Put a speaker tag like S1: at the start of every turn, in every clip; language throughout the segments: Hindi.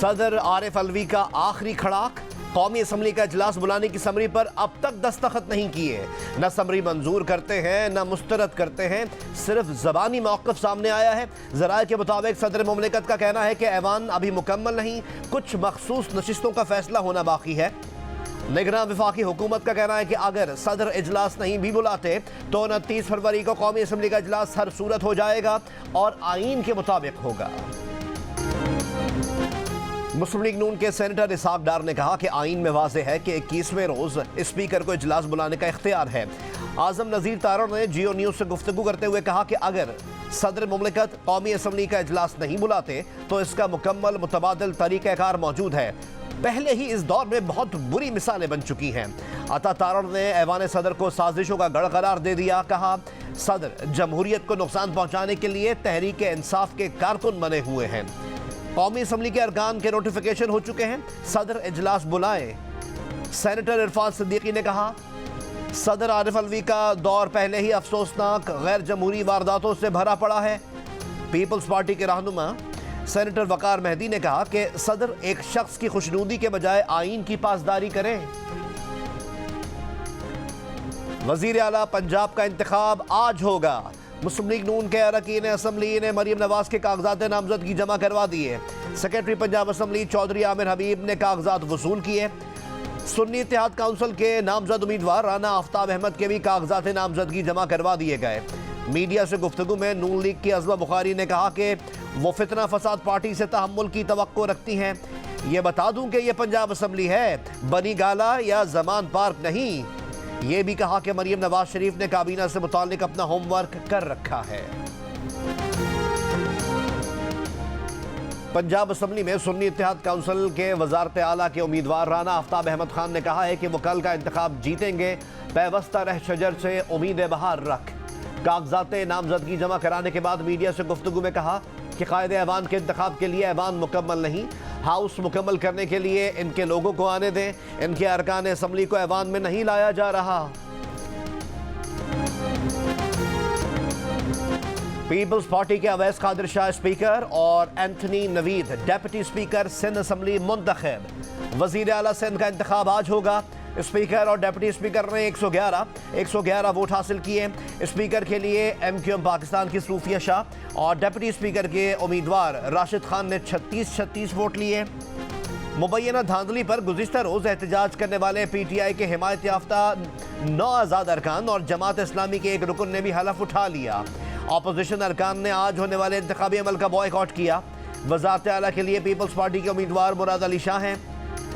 S1: सदर आरिफ अलवी का आखिरी खड़ाक, कौमी असम्बली का इजलास बुलाने की समरी पर अब तक दस्तखत नहीं किए। न समरी मंजूर करते हैं न मुस्तरद करते हैं, सिर्फ ज़बानी मौक़िफ़ सामने आया है। ज़राए के मुताबिक सदर मुमलिकत का कहना है कि ऐवान अभी मुकम्मल नहीं, कुछ मखसूस नशिस्तों का फैसला होना बाकी है। निगरान वफाकी हुकूमत का कहना है कि अगर सदर इजलास नहीं भी बुलाते तो 29 फरवरी को कौमी असम्बली का इजलास हर सूरत हो जाएगा और आईन के मुताबिक होगा। मुस्लिम लीग नून के सेनेटर इसहाक डार ने कहा कि आईन में वाज़ेह है कि 21वें रोज़ स्पीकर को इजलास बुलाने का इख्तियार है। आज़म नज़ीर तारड़ ने जियो न्यूज़ से गुफ्तगू करते हुए कहा कि अगर सदर मुमलिकत कौमी असम्बली का इजलास नहीं बुलाते तो इसका मुकम्मल मुतबादिल तरीक़ाकार मौजूद है। पहले ही इस दौर में बहुत बुरी मिसालें बन चुकी हैं। अता तारड़ ने ऐवान सदर को साजिशों का गढ़ करार दे दिया। कहा सदर जमहूरियत को नुकसान पहुँचाने के लिए तहरीक इंसाफ के कारकुन बने हुए हैं। कौमी असम्बली के अरकान के नोटिफिकेशन हो चुके हैं, सदर इजलास बुलाएं। सेनेटर इरफान सिद्दीकी ने कहा सदर आरिफ अलवी का दौर पहले ही अफसोसनाक गैर जमहूरी वारदातों से भरा पड़ा है। पीपल्स पार्टी के रहनुमा सेनेटर वकार मेहदी ने कहा कि सदर एक शख्स की खुशनुदी के बजाय आईन की पासदारी करें। वजीर आला पंजाब का इंतखाब आज होगा। मुस्लिम लीग नून के अरकान असम्बली ने मरीम नवाज के कागजात नामजदगी जमा करवा दिए। सेक्रेटरी पंजाब असम्बली चौधरी आमिर हबीब ने कागजात वसूल किए। सुन्नी इत्तेहाद काउंसिल के नामजद उम्मीदवार राना आफ्ताब अहमद के भी कागजात नामजदगी जमा करवा दिए गए। मीडिया से गुफ्तगू में नून लीग की अज़मा बुखारी ने कहा कि वो फितना फसाद पार्टी से तहम्मुल की तवक्को रखती हैं। ये बता दूं कि ये पंजाब असम्बली है, बनी गाला या जमान पार्क नहीं। ये भी कहा कि मरीम नवाज शरीफ ने काबीना से मुताल्लिक अपना होमवर्क कर रखा है। पंजाब असम्बली में सुन्नी इत्तेहाद काउंसिल के वजारत आला के उम्मीदवार राना आफ्ताब अहमद खान ने कहा है कि वो कल का इंतखाब जीतेंगे। पैवस्ता रह शजर से उम्मीद बहार रख। कागजात नामजदगी जमा कराने के बाद मीडिया से गुफ्तगू में कहा कि कायदे ऐवान के इंतखाब के लिए ऐवान मुकम्मल नहीं, हाउस मुकम्मल करने के लिए इनके लोगों को आने दें। इनके अरकान असम्बली को ऐवान में नहीं लाया जा रहा। पीपल्स पार्टी के अवैस कादिर शाह स्पीकर और Anthony Naveed deputy speaker Sindh assembly मुंतखब। वजीर आला सिंध का इंतखाब आज होगा। स्पीकर और डिप्टी स्पीकर ने 111 वोट हासिल किए। स्पीकर के लिए MQM पाकिस्तान की सूफिया शाह और डिप्टी स्पीकर के उम्मीदवार राशिद खान ने 36 वोट लिए। मुबैना धांधली पर गुज़िश्ता रोज़ एहतजाज करने वाले PTI के हिमायत याफ्ता 9 आज़ाद अरकान और जमात इस्लामी के एक रुकन ने भी हलफ उठा लिया। अपोजिशन अरकान ने आज होने वाले इंतखाबी अमल का बॉयकॉट किया। वज़ारत आला के लिए पीपल्स पार्टी के उम्मीदवार मुराद अली शाह हैं।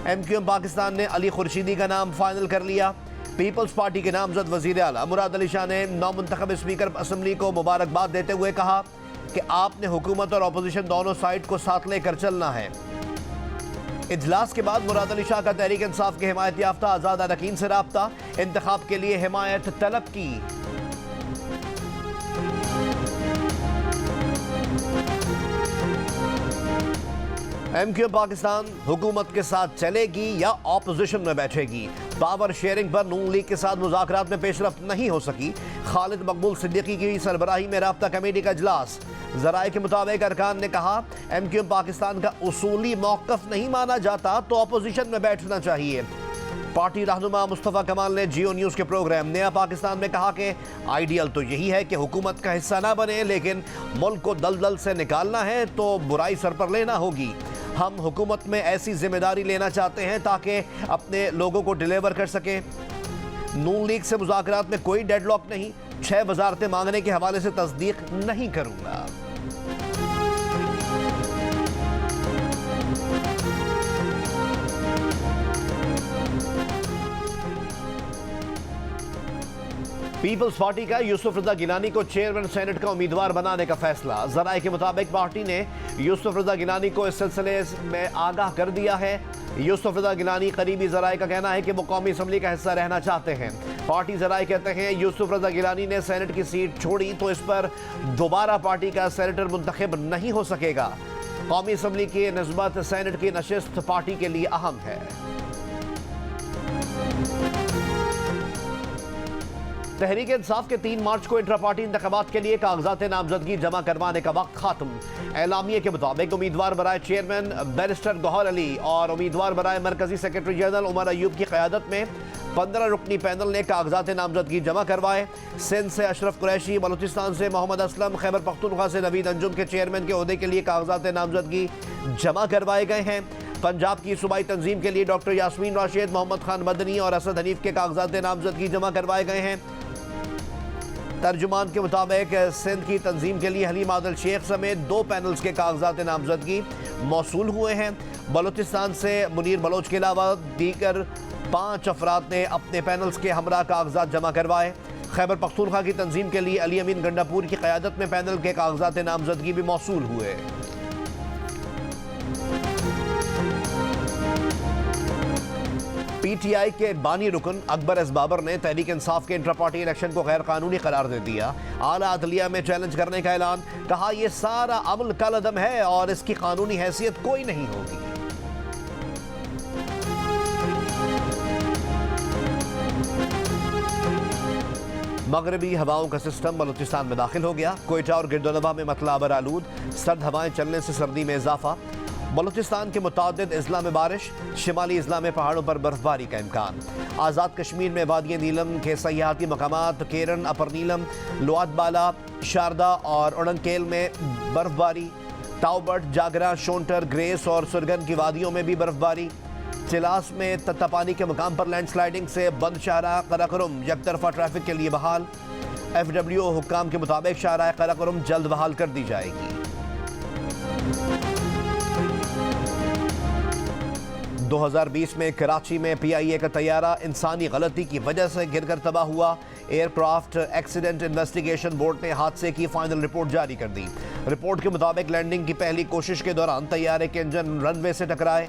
S1: MQM पाकिस्तान ने अली खुर्शीदी का नाम फाइनल कर लिया। पीपल्स पार्टी के नामजद वज़ीर आला मुराद अली शाह ने नौमुंतखब स्पीकर असम्बली को मुबारकबाद देते हुए कहा कि आपने हुकूमत और अपोजिशन दोनों साइड को साथ लेकर चलना है। इजलास के बाद मुराद अली शाह का तहरीक इंसाफ के हिमायत याफ्ता आज़ाद अरकान से राब्ता, इंतखाब के लिए हिमायत तलब की। MQM पाकिस्तान हुकूमत के साथ चलेगी या ऑपोजिशन में बैठेगी। पावर शेयरिंग पर नून लीग के साथ मुज़ाकरात में पेशरफ्त नहीं हो सकी। खालिद मकबूल सिद्दीकी की सरबराही में राब्ता कमेटी का इजलास। ज़राए के मुताबिक अरकान ने कहा MQM पाकिस्तान का उसूली मौक़िफ़ नहीं माना जाता तो ऑपोजिशन में बैठना चाहिए। पार्टी रहनुमा मुस्तफ़ा कमाल ने जियो न्यूज़ के प्रोग्राम नया पाकिस्तान में कहा कि आइडियल तो यही है कि हुकूमत का हिस्सा ना बने, लेकिन मुल्क को दलदल से निकालना है तो बुराई सर पर लेना होगी। हम हुकूमत में ऐसी जिम्मेदारी लेना चाहते हैं ताकि अपने लोगों को डिलीवर कर सकें। नून लीग से मुज़ाकरात में कोई डेडलॉक नहीं। 6 वज़ारतें मांगने के हवाले से तस्दीक नहीं करूँगा। पीपल्स पार्टी का यूसुफ रजा गिलानी को चेयरमैन सेनेट का उम्मीदवार बनाने का फैसला। ज़राए के मुताबिक पार्टी ने यूसुफ रजा गिलानी को इस सिलसिले में आगाह कर दिया है। यूसुफ रजा गिलानी करीबी ज़राए का कहना है कि वो कौमी असम्बली का हिस्सा रहना चाहते हैं। पार्टी ज़राए कहते हैं यूसुफ रजा गिलानी ने सेनेट की सीट छोड़ी तो इस पर दोबारा पार्टी का सेनेटर मुंतखब नहीं हो सकेगा। कौमी असम्बली की नस्बत सेनेट की नशिस्त पार्टी के लिए अहम है। तहरीक इंसाफ के 3 मार्च को इंट्रा पार्टी इंतखाबात के लिए कागजात नामजदगी जमा करवाने का वक्त खात्म। एलामिये के मुताबिक उम्मीदवार बराए चेयरमैन बैरिस्टर गौहर अली और उम्मीदवार बराए मरकजी सेक्रेटरी जनरल उमर अयूब की क़यादत में 15 रुकनी पैनल ने कागजात नामजदगी जमा करवाए। सिंध से अशरफ कुरैशी, बलूचिस्तान से मोहम्मद असलम, खैबर पख्तूनख्वा से नवीद अंजुम के चेयरमैन के ओहदे के लिए कागजात नामजदगी जमा करवाए गए हैं। पंजाब की सूबाई तंजीम के लिए डॉक्टर यास्मीन राशिद, मोहम्मद खान मदनी और असद हनीफ के कागजात नामजदगी जमा करवाए गए हैं। तर्जुमान के मुताबिक सिंध की तंजीम के लिए हलीम आदिल शेख समेत 2 पैनल्स के कागजात नामजदगी मौसूल हुए हैं। बलूचिस्तान से मुनीर बलोच के अलावा दीगर 5 अफराद ने अपने पैनल्स के हमरा कागजात जमा करवाए। खैबर पख्तूनख्वा की तंजीम के लिए अली अमीन गंडापुर की क़यादत में पैनल के कागजात नामजदगी भी मौसूल हुए। पीटीआई के बानी रुकन अकबर एस बाबर ने तहरीक इंसाफ के इंट्रा पार्टी इलेक्शन को गैर कानूनी करार दे दिया। आला अदलिया में चैलेंज करने का ऐलान, कहा यह सारा अमल कलअदम है और इसकी कानूनी हैसियत कोई नहीं होगी। मगरबी हवाओं का सिस्टम बलूचिस्तान में दाखिल हो गया। कोयटा और गिरदोनवा में मतला अबर आलूद, सर्द हवाएं चलने से सर्दी में इजाफा। बलूचिस्तान के मुतादिद अजला में बारिश, शिमाली अजला में पहाड़ों पर बर्फबारी का इम्कान। आज़ाद कश्मीर में वादी नीलम के सयाहती मकामात केरन, अपर नीलम, लोआदबाला, शारदा और उड़नकेल में बर्फबारी। ताउबट, जागरा, शोंटर, ग्रेस और सुरगन की वादियों में भी बर्फबारी। चिलास में तत्तापानी के मुकाम पर लैंडस्लाइडिंग से बंद शाहराह कराकोरम एक तरफा ट्रैफिक के लिए बहाल। FWO हुक्काम के मुताबिक शाहराह कराकोरम जल्द बहाल कर दी जाएगी। 2020 में कराची में PIA का तैयारा इंसानी गलती की वजह से गिरकर तबाह हुआ। एयरक्राफ्ट एक्सीडेंट इन्वेस्टिगेशन बोर्ड ने हादसे की फाइनल रिपोर्ट जारी कर दी। रिपोर्ट के मुताबिक लैंडिंग की पहली कोशिश के दौरान तैयारे के इंजन रनवे से टकराए।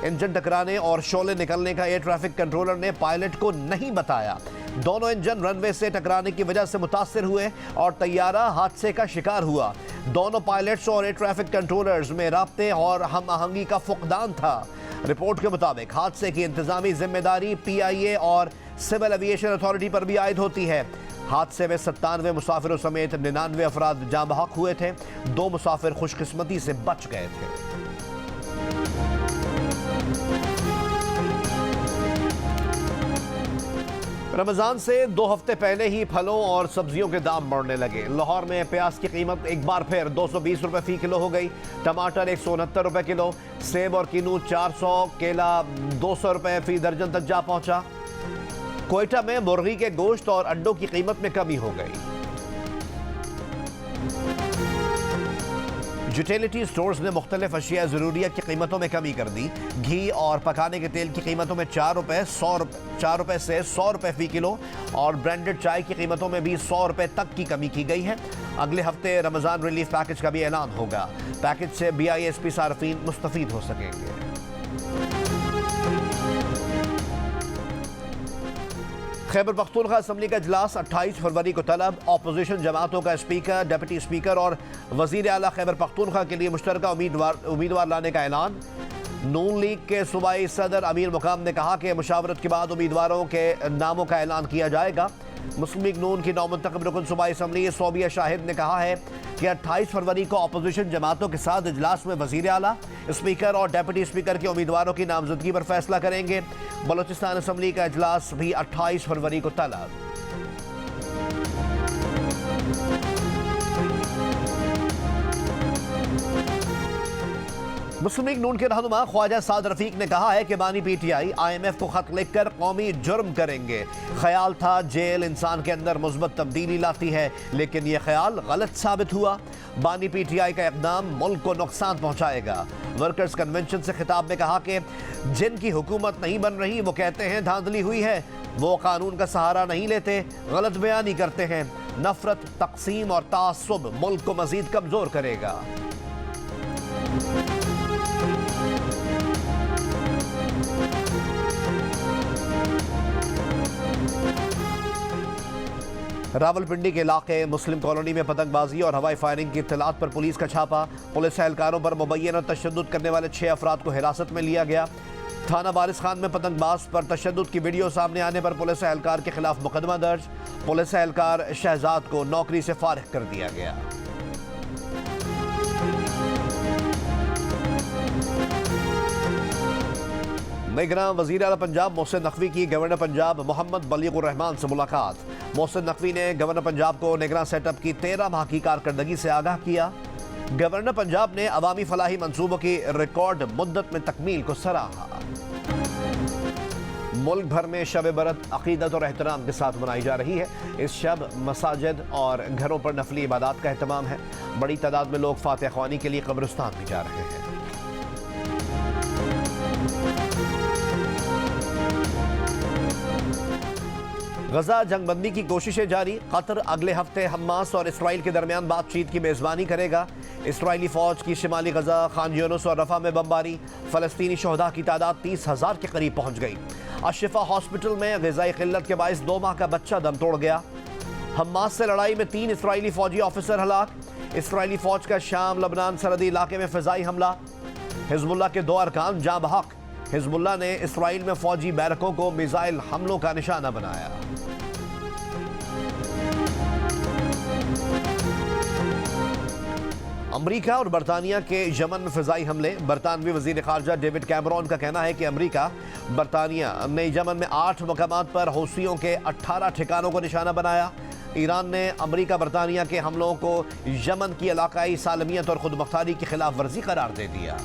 S1: इंजन टकराने और शोले निकलने का एयर ट्रैफिक कंट्रोलर ने पायलट को नहीं बताया। दोनों इंजन रनवे से टकराने की वजह से मुतासिर हुए और तैयारा हादसे का शिकार हुआ। दोनों पायलट्स और एयर ट्रैफिक कंट्रोलर्स में राब्ते और हम आहंगी का फुकदान था। रिपोर्ट के मुताबिक हादसे की इंतजामी जिम्मेदारी PIA और सिविल एविएशन अथॉरिटी पर भी आयद होती है। हादसे में 97 मुसाफिरों समेत 99 अफराद जाँ बहक हुए थे। 2 मुसाफिर खुशकिस्मती से बच गए थे। रमजान से 2 हफ्ते पहले ही फलों और सब्जियों के दाम बढ़ने लगे। लाहौर में प्याज की कीमत एक बार फिर 220 रुपए फी किलो हो गई। टमाटर 169 रुपए किलो, सेब और किनू 400, केला 200 रुपए फी दर्जन तक जा पहुंचा। कोयटा में मुर्गी के गोश्त और अंडों की कीमत में कमी हो गई। यूटिलिटी स्टोर्स ने मुख्तलिफ अशिया ज़रूरियत की कीमतों में कमी कर दी। घी और पकाने के तेल की कीमतों में 4 रुपए से 100 रुपए फी किलो और ब्रांडेड चाय की कीमतों में भी 100 रुपए तक की कमी की गई है। अगले हफ्ते रमज़ान रिलीफ पैकेज का भी ऐलान होगा। पैकेज से BISP सार्फिन मुस्तफीद हो सकेंगे। खैबर पख्तूनख्वा असम्बली का इजलास 28 फरवरी को तलब। अपोजिशन जमातों का स्पीकर, डिप्टी स्पीकर और वजीर आला खैबर पख्तूनख्वा के लिए मुश्तरका उम्मीदवार लाने का ऐलान। नून लीग के सूबाई सदर अमीर मुकाम ने कहा कि मुशावरत के बाद उम्मीदवारों के नामों का ऐलान किया जाएगा। मुस्लिम लीग नून की नौमुंतखब रुकन सूबाई असम्बली सोबिया शाहिद ने कहा है कि 28 फरवरी को अपोजिशन जमातों के साथ इजलास में वजीर आला, स्पीकर और डिप्टी स्पीकर के उम्मीदवारों की नामजदगी पर फैसला करेंगे। बलूचिस्तान असम्बली का इजलास भी 28 फरवरी को तलब। मुस्लिम लीग नून के रहनुमा ख्वाजा साद रफीक ने कहा है कि बानी PTI IMF को खत लिखकर कौमी जुर्म करेंगे। ख्याल था जेल इंसान के अंदर मुस्बत तब्दीली लाती है, लेकिन यह ख्याल गलत साबित हुआ। बानी PTI का इक़दाम मुल्क को नुकसान पहुंचाएगा। वर्कर्स कन्वेंशन से खिताब में कहा कि जिनकी हुकूमत नहीं बन रही वो कहते हैं धांधली हुई है, वो कानून का सहारा नहीं लेते, गलत बयानी करते हैं। नफरत, तकसीम और तासुब मुल्क को मजीद कमजोर करेगा। रावलपिंडी के इलाके मुस्लिम कॉलोनी में पतंगबाजी और हवाई फायरिंग की इत्तलात पर पुलिस का छापा। पुलिस एहलकारों पर मुबैना तशद्दुद करने वाले 6 अफराद को हिरासत में लिया गया। थाना वारिस खान में पतंगबाज पर तशद्दुद की वीडियो सामने आने पर पुलिस एहलकार के खिलाफ मुकदमा दर्ज। पुलिस एहलकार शहजाद को नौकरी से फारिग कर दिया गया। निगरान वज़ीर आला पंजाब मोहसिन नकवी की गवर्नर पंजाब मोहम्मद बलीगुर रहमान से मुलाकात। मोहसिन नकवी ने गवर्नर पंजाब को निगरान सेटअप की 13 माह की कारकर्दगी से आगाह किया। गवर्नर पंजाब ने अवामी फलाही मंसूबों की रिकॉर्ड मुद्दत में तकमील को सराहा। मुल्क भर में शब बरत अकीदत और एहतराम के साथ मनाई जा रही है। इस शब मसाजिद और घरों पर नफली इबादत का एहतमाम है। बड़ी तादाद में लोग फातिहा ख्वानी के लिए कब्रिस्तान भी जा रहे हैं। गजा जंगबंदी की कोशिशें जारी। कतर अगले हफ्ते हमास और इसराइल के दरमियान बातचीत की मेजबानी करेगा। इसराइली फौज की शिमाली गजा, खान यूनुस और रफा में बमबारी। फलस्तीनी शहदा की तादाद 30,000 के करीब पहुंच गई। अशिफा हॉस्पिटल में ग़िज़ाई क़िल्लत के बायस 2 माह का बच्चा दम तोड़ गया। हमास से लड़ाई में 3 इसराइली फौजी ऑफिसर हलाक। इसराइली फौज का शाम लबनान सरहदी इलाके में फ़िज़ाई हमला। हिज़्बुल्लाह के 2 अरकान जाँ बहक। हिज़्बुल्लाह ने इसराइल में फौजी बैरकों को मिसाइल हमलों का निशाना बनाया। अमरीका और बरतानिया के यमन में फ़िज़ाई हमले। बरतानवी वज़ीर ख़ारजा डेविड कैमरॉन का कहना है कि अमरीका बरतानिया ने यमन में 8 मकामात पर हौसियों के 18 ठिकानों को निशाना बनाया। ईरान ने अमरीका बरतानिया के हमलों को यमन की इलाकाई सालमियत और खुदमुख्तारी की खिलाफ वर्जी करार दे दिया।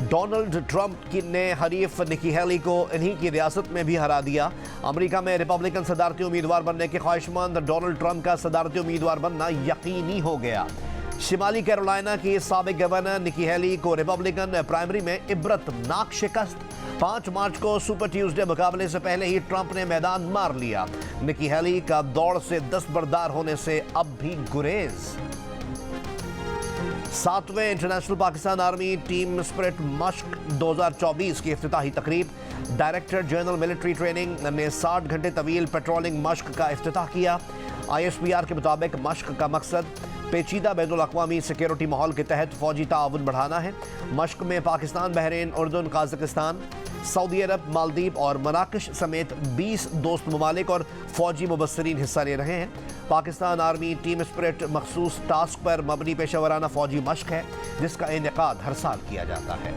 S1: डोनाल्ड ट्रंप ने हरीफ निकी हेली को इन्हीं की रियासत में भी हरा दिया। अमेरिका में रिपब्लिकन सदारती उम्मीदवार बनने के ख्वाहिशमंद डोनाल्ड ट्रंप का सदारती उम्मीदवार बनना यकीनी हो गया। शिमाली कैरोलिना की साबिक गवर्नर निकी हेली को रिपब्लिकन प्राइमरी में इबरतनाक शिकस्त। 5 मार्च को सुपर ट्यूसडे मुकाबले से पहले ही ट्रंप ने मैदान मार लिया। निकी हेली का दौड़ से दस्तबरदार होने से अब भी गुरेज। 7वें international Pakistan army team spirit मश्क 2024 की इफ्तिताही तकरीब। डायरेक्टर जनरल मिलिट्री ट्रेनिंग ने 60 घंटे तवील पेट्रोलिंग मश्क का इफ्तिताह किया। ISPR के मुताबिक मश्क का मकसद पेचीदा बैनुल अक़वामी सिक्योरिटी माहौल के तहत फौजी ताउन बढ़ाना है। मश्क में पाकिस्तान, बहरीन, उर्दून, काज़ाकिस्तान, सऊदी अरब, मालदीव और मराकश समेत 20 दोस्त ममालिक और फौजी मुबस्सिरीन हिस्सा ले रहे हैं। पाकिस्तान आर्मी टीम स्पिरिट मखसूस टास्क पर मबनी पेशेवराना फौजी मश्क है जिसका इनेकाद हर साल किया जाता है।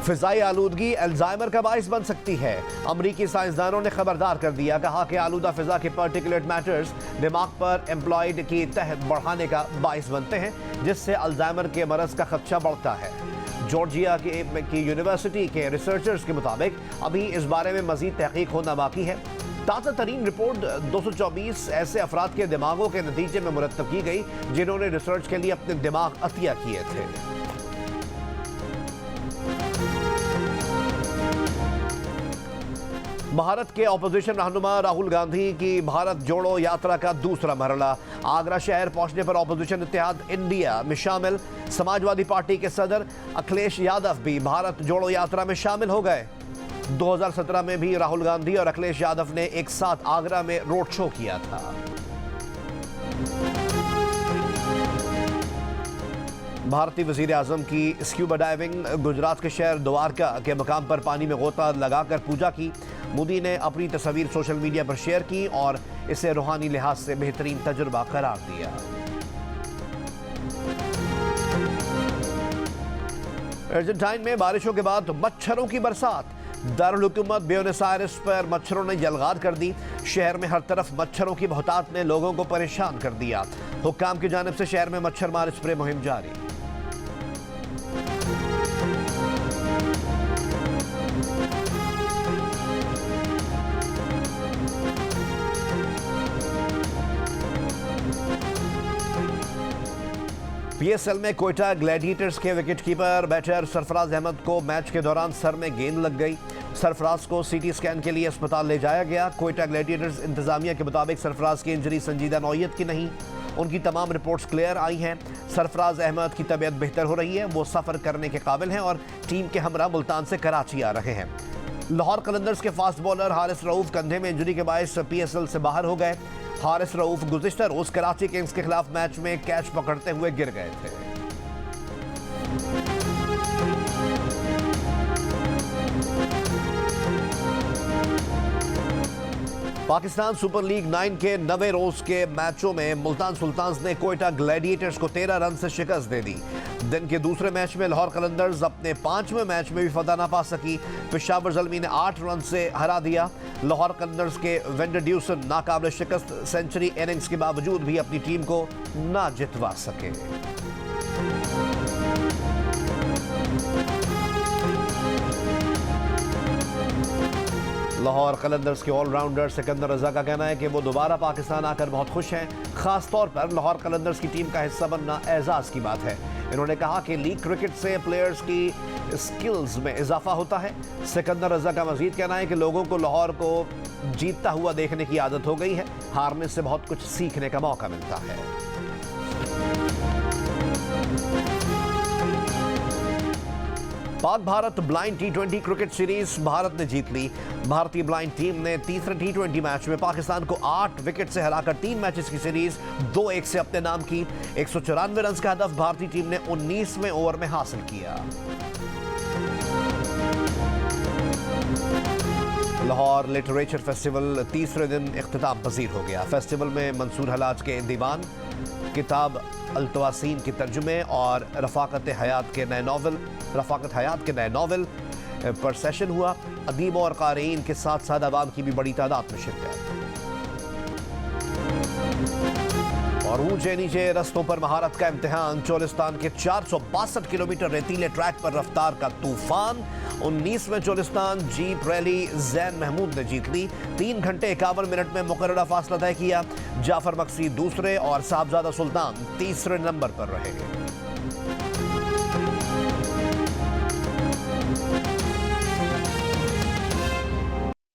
S1: फ़िज़ाई आलूदगी अल्जाइमर का बाइस बन सकती है। अमरीकी साइंसदानों ने खबरदार कर दिया। कहा कि आलूदा फ़िज़ा के पार्टिकुलेट मैटर्स दिमाग पर एम्प्लॉयड की तह बढ़ाने का बाइस बनते हैं जिससे अल्जाइमर के मरज़ का खदशा बढ़ता है। जॉर्जिया की यूनिवर्सिटी के रिसर्चर्स के मुताबिक अभी इस बारे में मज़ीद तहकीक होना बाकी है। ताज़ा तरीन रिपोर्ट 224 ऐसे अफराद के दिमागों के नतीजे में मुरतब की गई जिन्होंने रिसर्च के लिए अपने दिमाग अतिया किए थे। भारत के अपोजिशन रहनुमा राहुल गांधी की भारत जोड़ो यात्रा का दूसरा मरहला। आगरा शहर पहुंचने पर अपोजिशन इत्तेहाद इंडिया में शामिल समाजवादी पार्टी के सदर अखिलेश यादव भी भारत जोड़ो यात्रा में शामिल हो गए। 2017 में भी राहुल गांधी और अखिलेश यादव ने एक साथ आगरा में रोड शो किया था। भारतीय वज़ीर आज़म की स्क्यूबा डाइविंग। गुजरात के शहर द्वारका के मकाम पर पानी में गोता लगाकर पूजा की। मोदी ने अपनी तस्वीर सोशल मीडिया पर शेयर की और इसे रूहानी लिहाज से बेहतरीन तजुर्बा करार दिया। अर्जेंटाइन में बारिशों के बाद मच्छरों की बरसात। दारुल हुकूमत ब्यूनस आयर्स पर मच्छरों ने जलगार कर दी। शहर में हर तरफ मच्छरों की बहुतात ने लोगों को परेशान कर दिया। हुक्काम की जानिब से शहर में मच्छर मार स्प्रे मुहिम जारी। PSL में कोयटा ग्लैडिएटर्स के विकेटकीपर बैटर सरफराज अहमद को मैच के दौरान सर में गेंद लग गई। सरफराज को CT स्कैन के लिए अस्पताल ले जाया गया। कोयटा ग्लैडिएटर्स इंतजामिया के मुताबिक सरफराज की इंजरी संजीदा नौयत की नहीं। उनकी तमाम रिपोर्ट्स क्लियर आई हैं। सरफराज अहमद की तबीयत बेहतर हो रही है, वो सफ़र करने के काबिल हैं और टीम के हमरा मुल्तान से कराची आ रहे हैं। लाहौर कलंदर्स के फास्ट बॉलर हारिस रऊफ कंधे में इंजरी के बायस PSL से बाहर हो गए। हारिस रऊफ गुज़िश्ता रोज कराची किंग्स के खिलाफ मैच में कैच पकड़ते हुए गिर गए थे। पाकिस्तान सुपर लीग 9 के 9वें रोज के मैचों में मुल्तान सुल्तान्स ने कोयटा ग्लैडिएटर्स को 13 रन से शिकस्त दे दी। दिन के दूसरे मैच में लाहौर कलंदर्स अपने 5वें मैच में भी फतह ना पा सकी। पेशावर ज़ल्मी ने 8 रन से हरा दिया। लाहौर कलंदर्स के वेंडर ड्यूसन नाकाबिल शिकस्त सेंचुरी इनिंग्स के बावजूद भी अपनी टीम को ना जितवा सके। लाहौर कलंदर्स के ऑलराउंडर सिकंदर रजा का कहना है कि वो दोबारा पाकिस्तान आकर बहुत खुश हैं। खास तौर पर लाहौर कलंदर्स की टीम का हिस्सा बनना एजाज की बात है। इन्होंने कहा कि लीग क्रिकेट से प्लेयर्स की स्किल्स में इजाफा होता है। सिकंदर रजा का मजीद कहना है कि लोगों को लाहौर को जीतता हुआ देखने की आदत हो गई है, हारने से बहुत कुछ सीखने का मौका मिलता है। Pak Bharat blind T20 cricket series Bharat ने जीत ली। भारतीय ब्लाइंड टीम ने तीसरे T20 मैच में पाकिस्तान को 8 विकेट से हराकर 3 मैचेस की सीरीज 2-1 से अपने नाम की। 194 रन का हदफ भारतीय टीम ने 19वें ओवर में हासिल किया। लाहौर लिटरेचर फेस्टिवल तीसरे दिन इख्तिताम पजीर हो गया। फेस्टिवल में मंसूर हलाज के दीवान, किताब अल-तवासीन के तर्जुमे और रफ़ाकत हयात के नए नावल पर सेशन हुआ। अदीब और क़ारीन के साथ साथ अवाम की भी बड़ी तादाद में शिरकत। और ऊंचे नीचे रस्तों पर महारत का इम्तिहान। चोलिस्तान के 462 किलोमीटर रेतीले ट्रैक पर रफ्तार का तूफान। 19वें चोलिस्तान जीप रैली जैन महमूद ने जीत ली। 3 घंटे 51 मिनट में मुकर्ररा फासला तय किया। जाफर मक्सी दूसरे और साहबजादा सुल्तान तीसरे नंबर पर रहे।